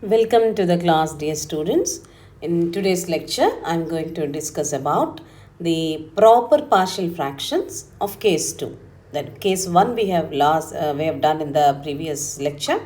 Welcome to the class, dear students. In today's lecture, I am going to discuss about the proper partial fractions of case 2. That case 1 we have done in the previous lecture.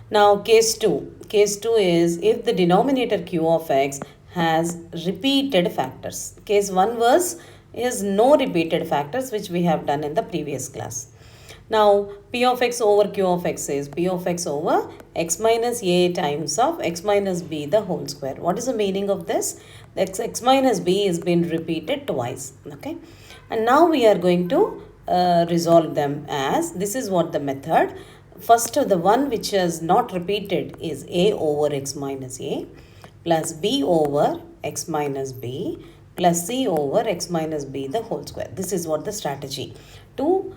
Now case 2. Case 2 is if the denominator q of x has repeated factors. Case 1 is no repeated factors, which we have done in the previous class. Now, p of x over q of x is p of x over x minus a times of x minus b the whole square. What is the meaning of this? X minus b is being repeated twice. Okay. And now we are going to resolve them as this is what the method. First, the one which is not repeated is a over x minus a plus b over x minus b plus c over x minus b the whole square. This is what the strategy to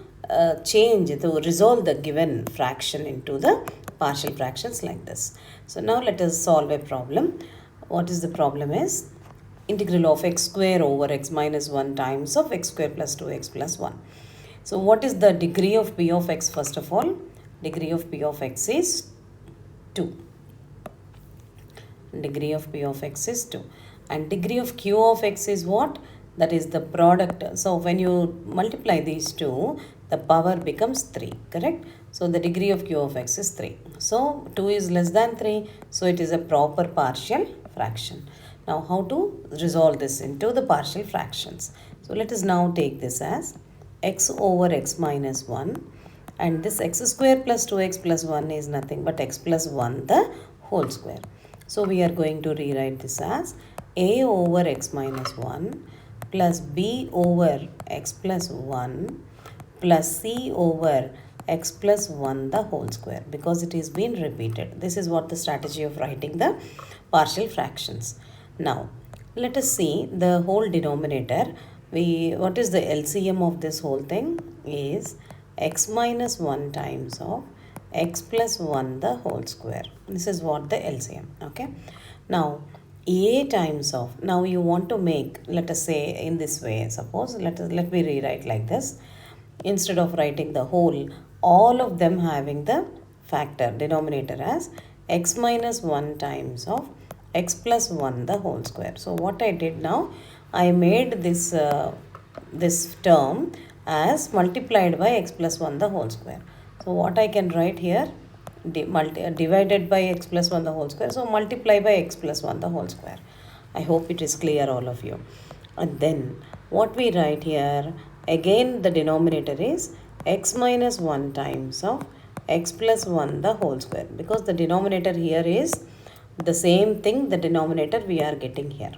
resolve the given fraction into the partial fractions like this. So now let us solve a problem. What is the problem is integral of x square over x minus 1 times of x square plus 2x plus 1. So what is the degree of p of x first of all? Degree of p of x is 2. Degree of p of x is 2. And degree of q of x is what? That is the product. So when you multiply these two, the power becomes 3, correct? So the degree of q of x is 3. So 2 is less than 3, so it is a proper partial fraction. Now how to resolve this into the partial fractions? So let us now take this as x over x minus 1, and this x square plus 2x plus 1 is nothing but x plus 1 the whole square. So we are going to rewrite this as a over x minus 1 plus b over x plus 1 plus c over x plus 1 the whole square, because it is being repeated. This is what the strategy of writing the partial fractions. Now let us see the whole denominator. What is the LCM of this whole thing is x minus 1 times of x plus 1 the whole square. This is what the LCM. Okay. Now a times of, now you want to make, let us say in this way, suppose let me rewrite like this. Instead of writing the whole, all of them having the factor denominator as x minus 1 times of x plus 1 the whole square. So what I did now, I made this this term as multiplied by x plus 1 the whole square. So what I can write here, divided by x plus 1 the whole square. So multiply by x plus 1 the whole square. I hope it is clear, all of you. And then what we write here, again the denominator is x minus 1 times of x plus 1 the whole square, because the denominator here is the same thing, the denominator we are getting here.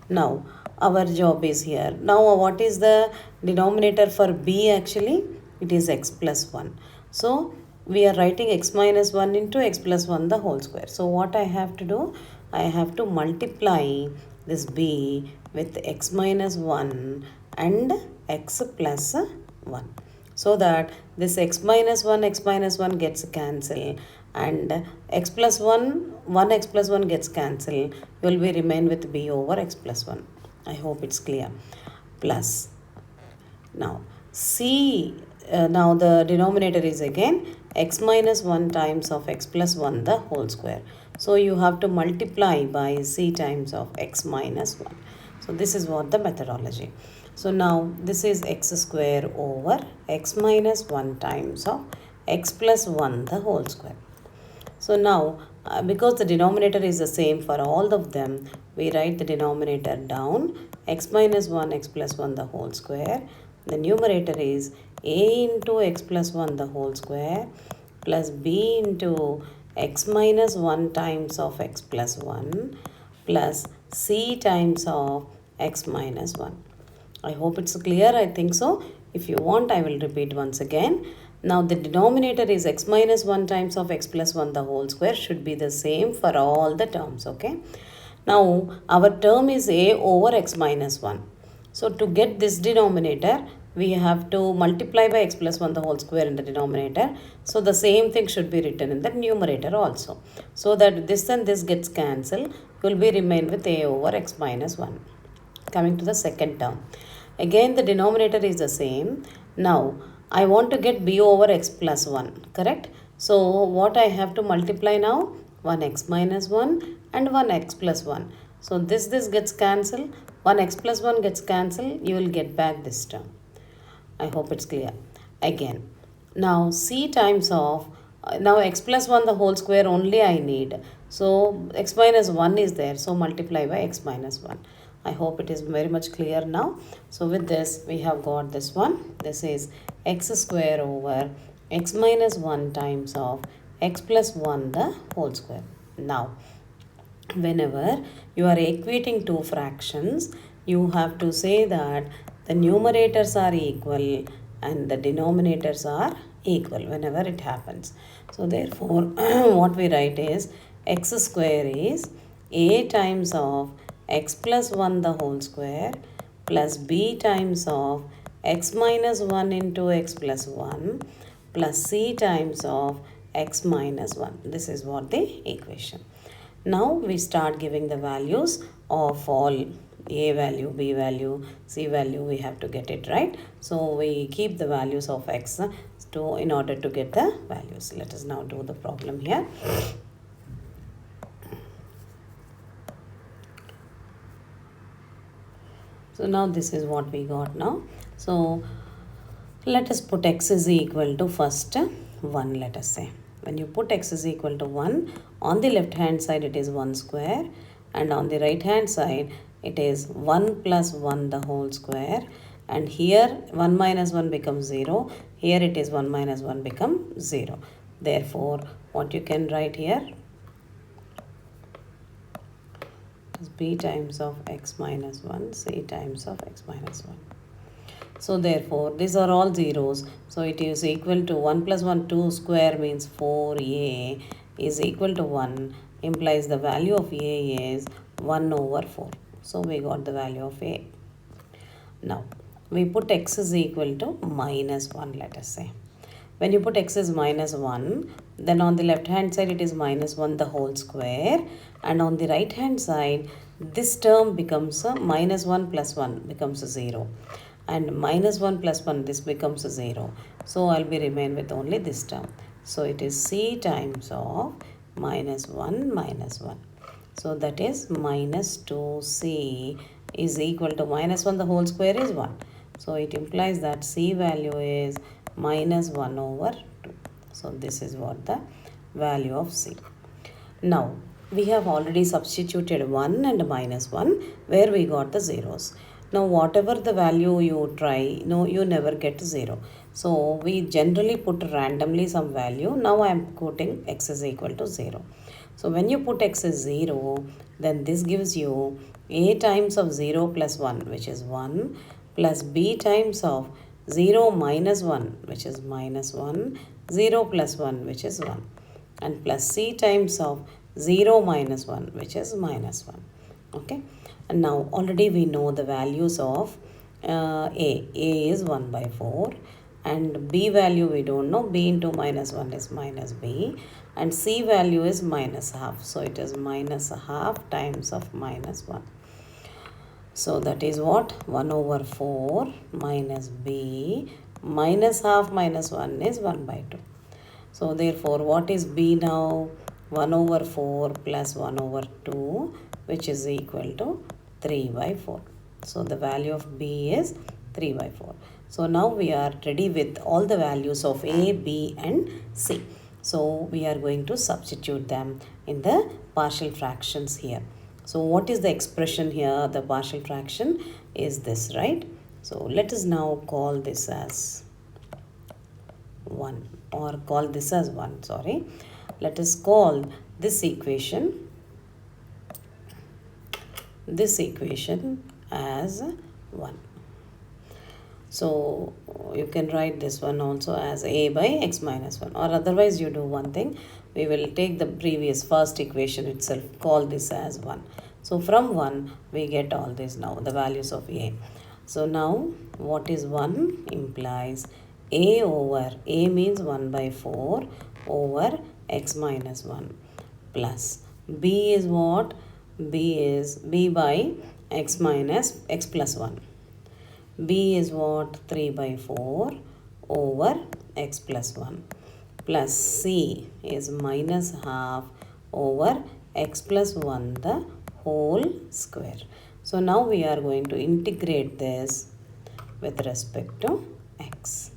Now our job is here. Now what is the denominator for b actually? It is x plus 1. So we are writing x minus 1 into x plus 1 the whole square. So what I have to do? I have to multiply this b with x minus 1 and x plus 1. So that this x minus 1 gets cancelled, and x plus 1 x plus 1 gets cancelled. You will be remain with b over x plus 1. I hope it's clear. Plus, now c, now the denominator is again x minus 1 times of x plus 1 the whole square. So you have to multiply by c times of x minus 1. So this is what the methodology. So now this is x square over x minus 1 times of x plus 1 the whole square. So now because the denominator is the same for all of them, we write the denominator down, x minus 1 x plus 1 the whole square. The numerator is a into x plus 1 the whole square plus b into x minus 1 times of x plus 1 plus c times of x minus 1. I hope it's clear. I think so. If you want, I will repeat once again. Now the denominator is x minus 1 times of x plus 1 the whole square, should be the same for all the terms. Okay. Now our term is a over x minus 1. So to get this denominator, we have to multiply by x plus 1 the whole square in the denominator. So the same thing should be written in the numerator also. So that this and this gets cancelled, you will be remain with a over x minus 1. Coming to the second term. Again the denominator is the same. Now I want to get b over x plus 1, correct? So what I have to multiply now? 1x minus 1 and 1x plus 1. So this gets cancelled. 1x plus 1 gets cancelled. You will get back this term. I hope it's clear. Again, now c times of, now x plus 1 the whole square only I need. So x minus 1 is there. So multiply by x minus 1. I hope it is very much clear now. So with this we have got this one. This is x square over x minus 1 times of x plus 1 the whole square. Now whenever you are equating two fractions, you have to say that the numerators are equal and the denominators are equal whenever it happens. So therefore what we write is x square is a times of x plus 1 the whole square plus b times of x minus 1 into x plus 1 plus c times of x minus 1. This is what the equation. Now we start giving the values of all a value, b value, c value. We have to get it right. So we keep the values of x in order to get the values. Let us now do the problem here. So now this is what we got now. So let us put x is equal to first 1, let us say. When you put x is equal to 1, on the left hand side it is 1 square and on the right hand side it is 1 plus 1 the whole square, and here 1 minus 1 becomes 0, here it is 1 minus 1 become 0. Therefore what you can write here is b times of x minus 1, c times of x minus 1. So therefore these are all zeros. So it is equal to 1 plus 1, 2 square means 4a is equal to 1, implies the value of a is 1 over 4. So we got the value of a. Now we put x is equal to minus 1, let us say. When you put x is minus 1, then on the left hand side it is minus 1 the whole square, and on the right hand side this term becomes minus 1 plus 1 becomes 0. And minus 1 plus 1, this becomes 0. So I'll be remain with only this term. So it is c times of minus 1 minus 1. So that is minus 2c is equal to minus 1 the whole square is 1. So it implies that c value is minus 1 over 2. So this is what the value of c. Now we have already substituted 1 and minus 1 where we got the zeros. Now whatever the value you try, no, you never get 0. So we generally put randomly some value. Now I am putting x is equal to 0. So when you put x is 0, then this gives you a times of 0 plus 1, which is 1, plus b times of 0 minus 1, which is minus 1, 0 plus 1, which is 1, and plus c times of 0 minus 1, which is minus 1. Okay. And now already we know the values of a. A is 1 by 4 and b value we don't know. B into minus 1 is minus b, and c value is minus half. So it is minus half times of minus 1. So that is what? 1 over 4 minus b minus half minus 1 is 1 by 2. So therefore what is b now? 1 over 4 plus 1 over 2, which is equal to 3 by 4. So the value of b is 3 by 4. So now we are ready with all the values of a, b and c. So we are going to substitute them in the partial fractions here. So what is the expression here? The partial fraction is this, right? So let us now call this as 1, or call this as 1, sorry. Let us call this equation as 1. So you can write this one also as a by x minus 1, or otherwise you do one thing. We will take the previous first equation itself, call this as 1. So from 1 we get all this now, the values of a. So now what is 1? Implies a over, a means 1 by 4 over x minus 1, plus b is what? B is b by x minus x plus 1. B is what? 3 by 4 over x plus 1, plus c is minus half over x plus 1 the whole square. So now we are going to integrate this with respect to x.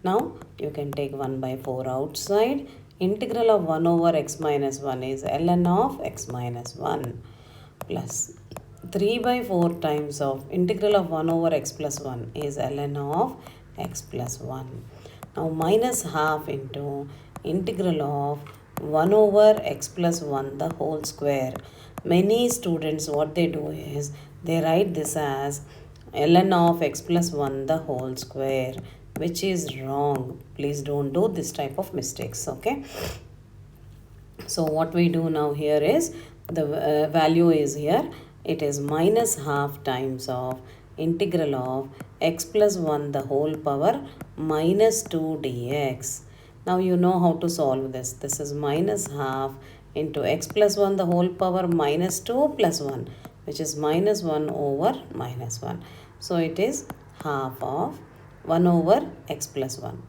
Now you can take 1 by 4 outside. Integral of 1 over x minus 1 is ln of x minus 1 plus 3 by 4 times of integral of 1 over x plus 1 is ln of x plus 1. Now minus half into integral of 1 over x plus 1 the whole square. Many students what they do is they write this as ln of x plus 1 the whole square, which is wrong. Please don't do this type of mistakes, okay? So what we do now here is the value is here. It is minus half times of integral of x plus 1 the whole power minus 2 dx. Now you know how to solve this. This is minus half into x plus 1 the whole power minus 2 plus 1, which is minus 1 over minus 1. So it is half of 1 over x plus 1.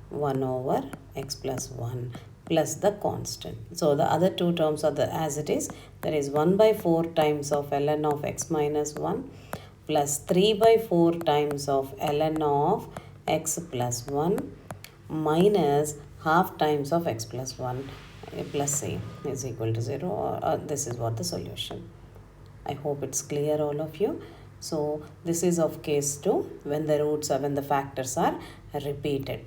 1 over x plus 1 plus the constant. So the other two terms are as it is. That is 1 by 4 times of ln of x minus 1 plus 3 by 4 times of ln of x plus 1 minus half times of x plus 1 plus c is equal to 0. This is what the solution. I hope it's clear all of you. So this is of case 2 when the factors are repeated.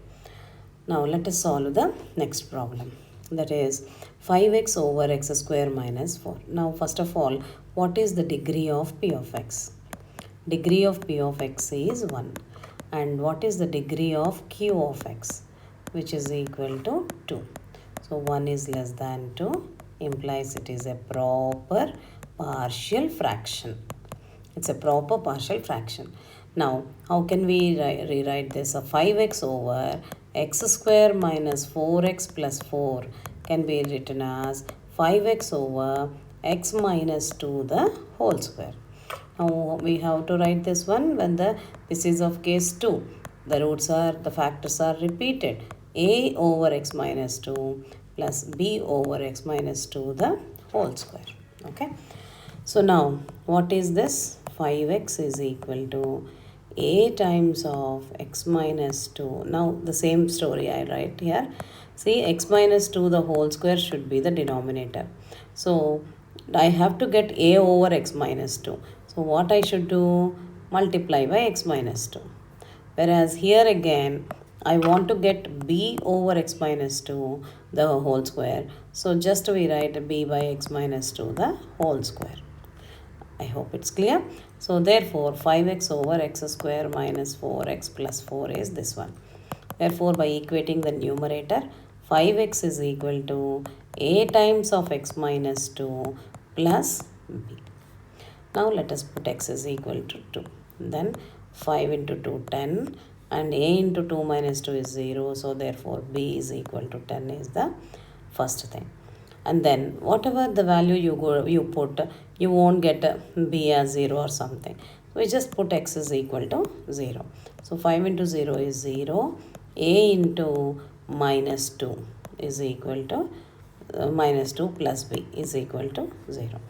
Now let us solve the next problem. That is 5x over x square minus 4. Now first of all, what is the degree of p of x? Degree of p of x is 1. And what is the degree of q of x? Which is equal to 2. So 1 is less than 2 implies it is a proper partial fraction. It's a proper partial fraction. Now, how can we rewrite this? A 5x over x square minus 4x plus 4 can be written as 5x over x minus 2 the whole square. Now, we have to write this one when this is of case 2. The factors are repeated. A over x minus 2 plus b over x minus 2 the whole square. Okay. So now, what is this? 5x is equal to a times of x minus 2. Now, the same story I write here. See, x minus 2 the whole square should be the denominator. So, I have to get a over x minus 2. So, what I should do? Multiply by x minus 2. Whereas here again, I want to get b over x minus 2 the whole square. So, just we write b by x minus 2 the whole square. I hope it's clear. So therefore 5x over x square minus 4x plus 4 is this one. Therefore by equating the numerator, 5x is equal to a times of x minus 2 plus b. Now let us put x is equal to 2. Then 5 into 2 10 and a into 2 minus 2 is 0. So therefore b is equal to 10 is the first thing. And then whatever the value you put, you won't get b as 0 or something. We just put x is equal to 0. So 5 into 0 is 0. A into minus 2 is equal to minus 2 plus b is equal to 0.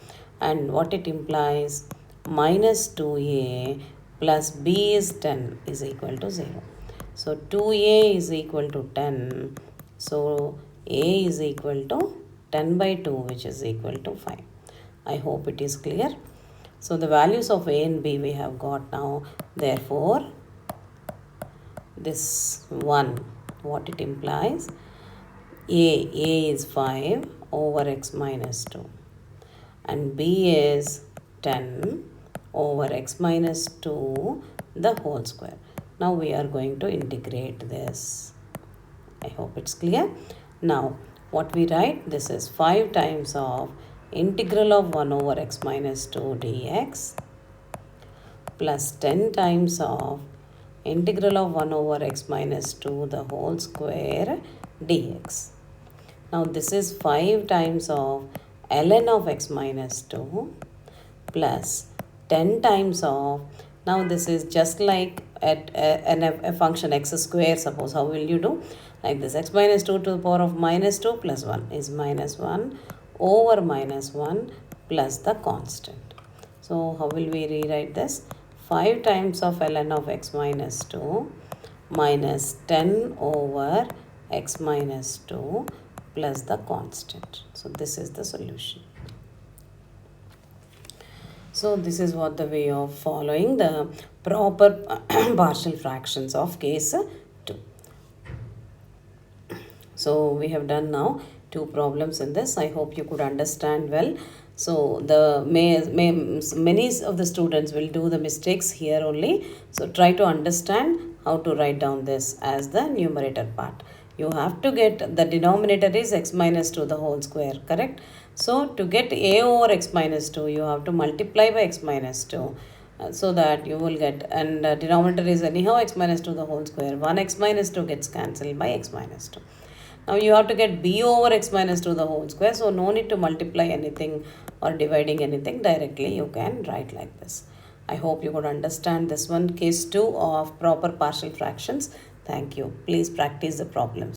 And what it implies? Minus 2a plus b is 10 is equal to 0. So 2a is equal to 10. So a is equal to 10 by 2, which is equal to 5. I hope it is clear. So the values of a and b we have got now. Therefore, this one, what it implies? A is 5 over x minus 2. And b is 10 over x minus 2 the whole square. Now we are going to integrate this. I hope it's clear. Now, what we write? This is 5 times of integral of 1 over x minus 2 dx plus 10 times of integral of 1 over x minus 2 the whole square dx. Now this is 5 times of ln of x minus 2 plus 10 times of, now this is just like at a function x square. Suppose how will you do? Like this, x minus 2 to the power of minus 2 plus 1 is minus 1 over minus 1 plus the constant. So how will we rewrite this? 5 times of ln of x minus 2 minus 10 over x minus 2 plus the constant. So this is the solution. So this is what the way of following the proper partial fractions of case 2. So we have done now 2 problems in this. I hope you could understand well. So the many of the students will do the mistakes here only. So try to understand how to write down this as the numerator part. You have to get the denominator is x minus 2 the whole square, correct? So to get a over x minus 2, you have to multiply by x minus 2. So that you will get, and denominator is anyhow x minus 2 the whole square. 1 x minus 2 gets cancelled by x minus 2. Now you have to get b over x minus 2 the whole square. So no need to multiply anything or dividing anything. Directly you can write like this. I hope you could understand this one, case 2 of proper partial fractions. Thank you. Please practice the problems.